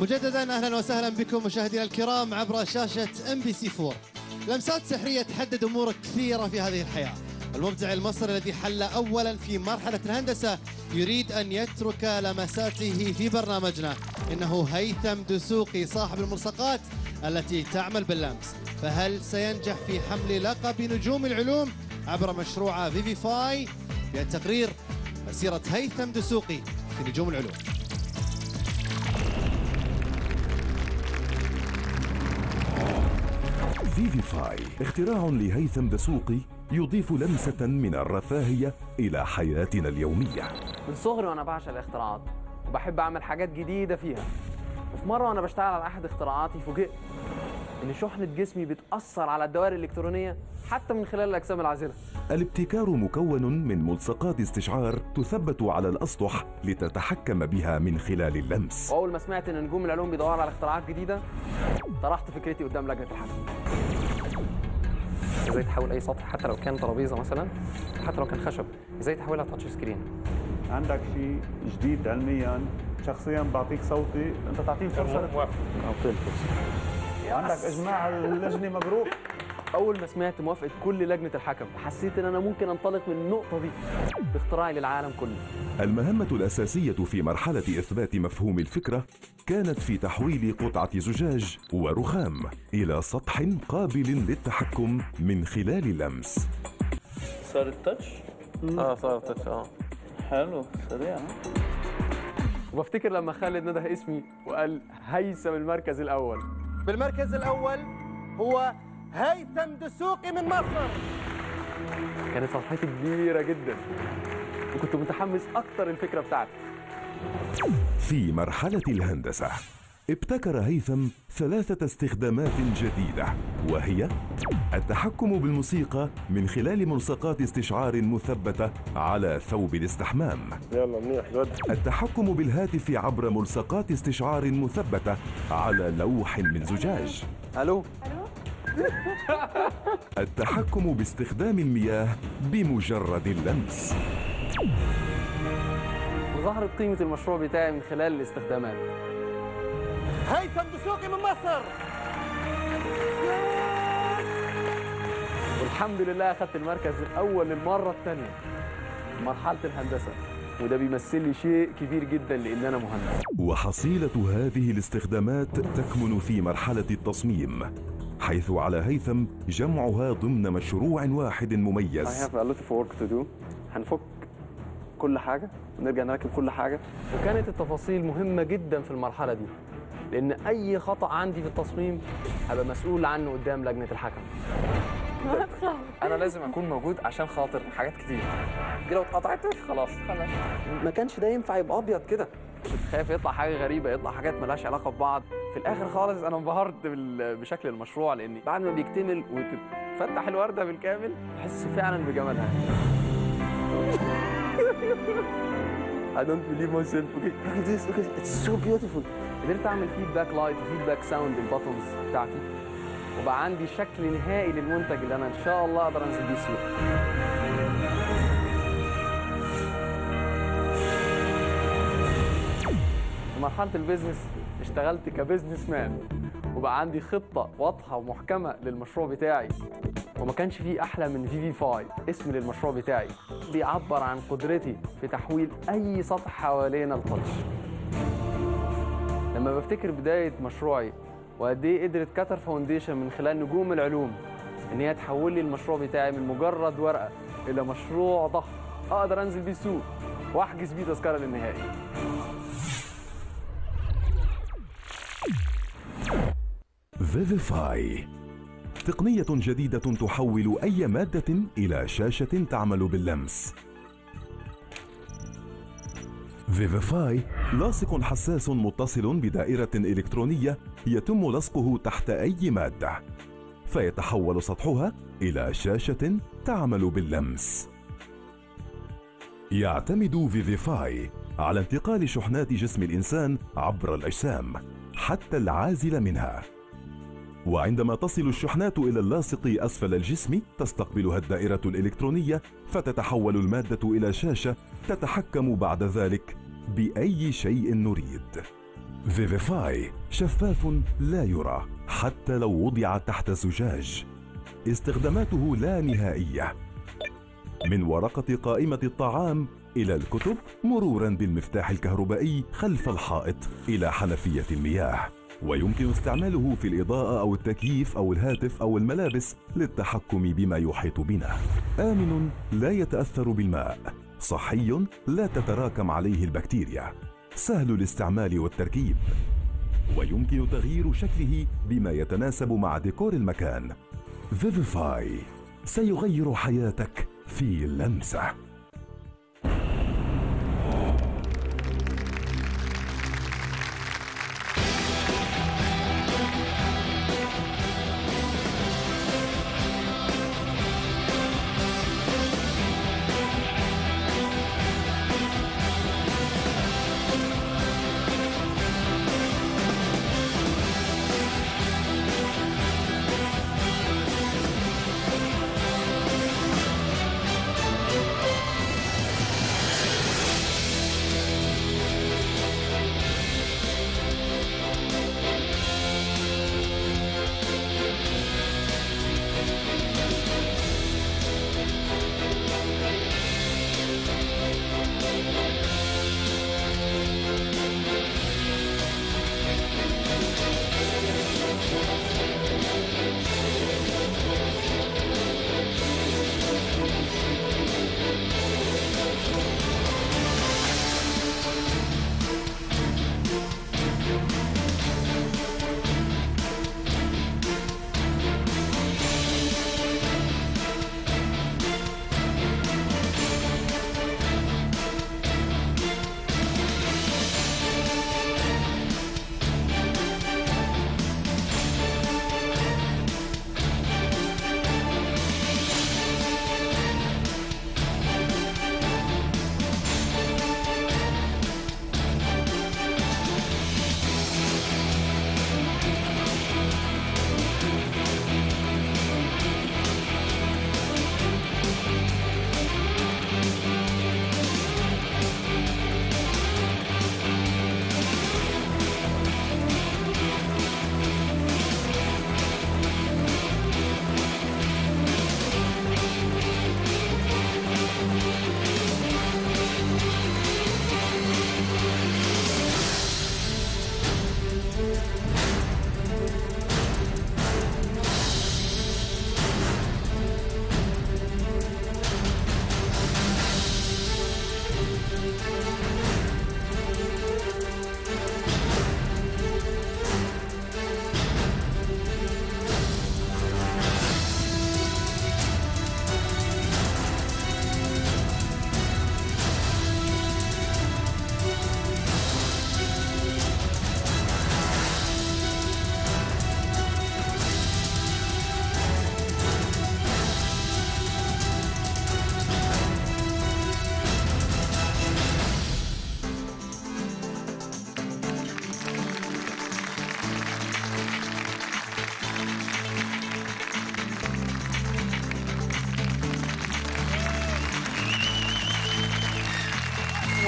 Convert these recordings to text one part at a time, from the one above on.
مجددا اهلا وسهلا بكم مشاهدينا الكرام عبر شاشه MBC 4. لمسات سحريه تحدد امور كثيره في هذه الحياه. المبدع المصري الذي حل اولا في مرحله الهندسه يريد ان يترك لمساته في برنامجنا. انه هيثم دسوقي صاحب الملصقات التي تعمل باللمس. فهل سينجح في حمل لقب نجوم العلوم عبر مشروع فيفيفاي؟ في التقرير مسيره هيثم دسوقي في نجوم العلوم. فيفيفاي اختراع لهيثم دسوقي يضيف لمسة من الرفاهية إلى حياتنا اليومية. من صغري وأنا بعشق الاختراعات وبحب أعمل حاجات جديدة فيها. وفي مرة وأنا بشتغل على أحد اختراعاتي فوجئت إن شحنة جسمي بتأثر على الدوائر الإلكترونية حتى من خلال الأجسام العازلة. الابتكار مكون من ملصقات استشعار تثبت على الأسطح لتتحكم بها من خلال اللمس. وأول ما سمعت إن نجوم العلوم بيدوروا على اختراعات جديدة طرحت فكرتي قدام لجنة الحكم. ازاي تحول اي سطح حتى لو كان ترابيزه مثلا، حتى لو كان خشب، ازاي تحولها تاتش سكرين؟ عندك شيء جديد علميا، شخصيا بعطيك صوتي، انت تعطيني فرصه. موافق. اعطيني فرصه. عندك اجماع اللجنه مبروك. اول ما سمعت موافقه كل لجنه الحكم حسيت ان انا ممكن انطلق من النقطه دي باختراعي للعالم كله. المهمة الأساسية في مرحلة إثبات مفهوم الفكرة كانت في تحويل قطعة زجاج ورخام إلى سطح قابل للتحكم من خلال اللمس. صار التاتش؟ صار التاتش. حلو سريع. وبفتكر لما خالد نده اسمي وقال هيثم المركز الأول. بالمركز الأول هو هيثم دسوقي من مصر. كانت فرحتي كبيرة جدا وكنت متحمس أكتر الفكرة بتاعتي. في مرحلة الهندسة ابتكر هيثم 3 استخدامات جديدة، وهي التحكم بالموسيقى من خلال ملصقات استشعار مثبتة على ثوب الاستحمام. يلا منيح جد. التحكم بالهاتف عبر ملصقات استشعار مثبتة على لوح من زجاج. ألو. التحكم باستخدام المياه بمجرد اللمس. وظهرت قيمة المشروع بتاعي من خلال الاستخدامات. هيثم دسوقي من مصر. والحمد لله أخذت المركز الأول للمرة الثانية في مرحلة الهندسة، وده بيمثل لي شيء كبير جدا لأن أنا مهندس. وحصيلة هذه الاستخدامات تكمن في مرحلة التصميم، حيث على هيثم جمعها ضمن مشروع واحد مميز. I have a lot of work to do. هنفك كل حاجة ونرجع نركب كل حاجة. وكانت التفاصيل مهمة جدا في المرحلة دي، لأن أي خطأ عندي في التصميم هبقى مسؤول عنه قدام لجنة الحكم. أنا لازم أكون موجود عشان خاطر حاجات كتير. دي لو اتقطعت خلاص. ما كانش ده ينفع يبقى أبيض كده. كنت خايف يطلع حاجة غريبة، يطلع حاجات ملهاش علاقة ببعض. في الآخر خالص أنا انبهرت بشكل المشروع، لأن بعد ما بيكتمل وتفتح الوردة بالكامل تحس فعلا بجمالها. I don't believe myself. Okay, it's so beautiful. قدرت اعمل فيدباك لايت وفيدباك ساوند للباتونز بتاعتي، وبقى عندي شكل نهائي للمنتج اللي انا ان شاء الله اقدر انزل بيه السوق. في مرحله البيزنس اشتغلت كبزنس مان، وبقى عندي خطه واضحه ومحكمه للمشروع بتاعي، وما كانش فيه احلى من فيفيفاي اسم للمشروع بتاعي بيعبر عن قدرتي في تحويل اي سطح حوالينا لتاتش. لما بفتكر بدايه مشروعي وقد ايه قدرت كتر فاونديشن من خلال نجوم العلوم ان هي تحول لي المشروع بتاعي من مجرد ورقه الى مشروع ضخم اقدر انزل بيه السوق واحجز بيه تذكره للنهائي. فيفيفاي تقنية جديدة تحول أي مادة إلى شاشة تعمل باللمس. فيفيفاي لاصق حساس متصل بدائرة إلكترونية يتم لصقه تحت أي مادة، فيتحول سطحها إلى شاشة تعمل باللمس. يعتمد فيفيفاي على انتقال شحنات جسم الإنسان عبر الأجسام حتى العازل منها، وعندما تصل الشحنات إلى اللاصق أسفل الجسم تستقبلها الدائرة الإلكترونية فتتحول المادة إلى شاشة تتحكم بعد ذلك بأي شيء نريد. فيفيفاي شفاف لا يرى حتى لو وضع تحت زجاج. استخداماته لا نهائية، من ورقة قائمة الطعام إلى الكتب، مرورا بالمفتاح الكهربائي خلف الحائط إلى حنفية المياه. ويمكن استعماله في الإضاءة أو التكييف أو الهاتف أو الملابس للتحكم بما يحيط بنا. آمن لا يتأثر بالماء، صحي لا تتراكم عليه البكتيريا، سهل الاستعمال والتركيب، ويمكن تغيير شكله بما يتناسب مع ديكور المكان. فيفيفاي سيغير حياتك في لمسة.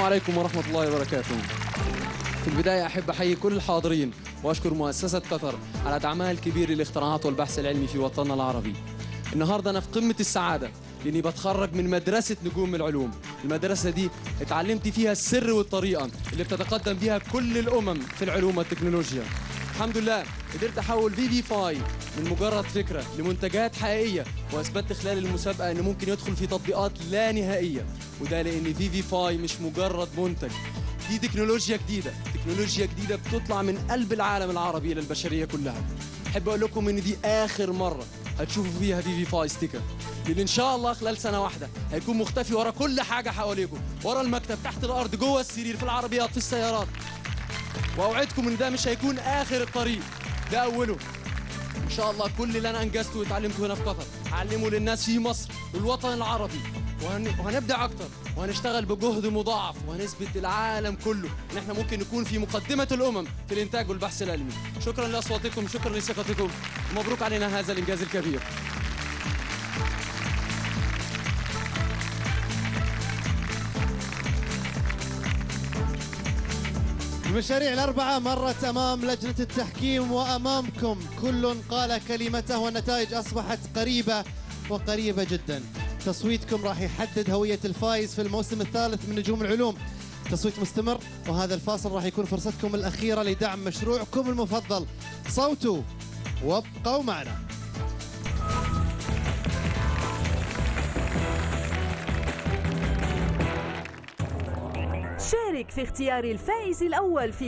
السلام عليكم ورحمة الله وبركاته. في البداية أحب أحيي كل الحاضرين وأشكر مؤسسة قطر على دعمها الكبير للاختراعات والبحث العلمي في وطننا العربي. النهاردة أنا في قمة السعادة لأني بتخرج من مدرسة نجوم العلوم. المدرسة دي اتعلمت فيها السر والطريقة اللي بتتقدم بيها كل الأمم في العلوم والتكنولوجيا. الحمد لله قدرت أحول فيفيفاي من مجرد فكرة لمنتجات حقيقية، وأثبتت خلال المسابقة أنه ممكن يدخل في تطبيقات لا نهائية، وده لأن فيفيفاي مش مجرد منتج، دي تكنولوجيا جديدة بتطلع من قلب العالم العربي إلى البشرية كلها. أحب أقول لكم إن دي آخر مرة هتشوفوا فيها فيفيفاي ستيكر، لأن إن شاء الله خلال سنة واحدة هيكون مختفي ورا كل حاجة حواليكم، ورا المكتب، تحت الأرض، جوه السرير، في العربيات، في السيارات. وأوعدكم إن ده مش هيكون آخر الطريق، ده أوله. إن شاء الله كل اللي أنا أنجزته واتعلمته هنا في قطر هعلمه للناس في مصر والوطن العربي، وهنبدع أكتر وهنشتغل بجهد مضاعف وهنثبت للعالم كله إن إحنا ممكن نكون في مقدمة الأمم في الإنتاج والبحث العلمي. شكرا لأصواتكم، شكرا لثقتكم، ومبروك علينا هذا الإنجاز الكبير. المشاريع الأربعة مرت أمام لجنة التحكيم وأمامكم، كل قال كلمته والنتائج أصبحت قريبة وقريبة جدا. تصويتكم راح يحدد هوية الفائز في الموسم الثالث من نجوم العلوم. تصويت مستمر، وهذا الفاصل راح يكون فرصتكم الأخيرة لدعم مشروعكم المفضل. صوتوا وابقوا معنا. شارك في اختيار الفائز الأول في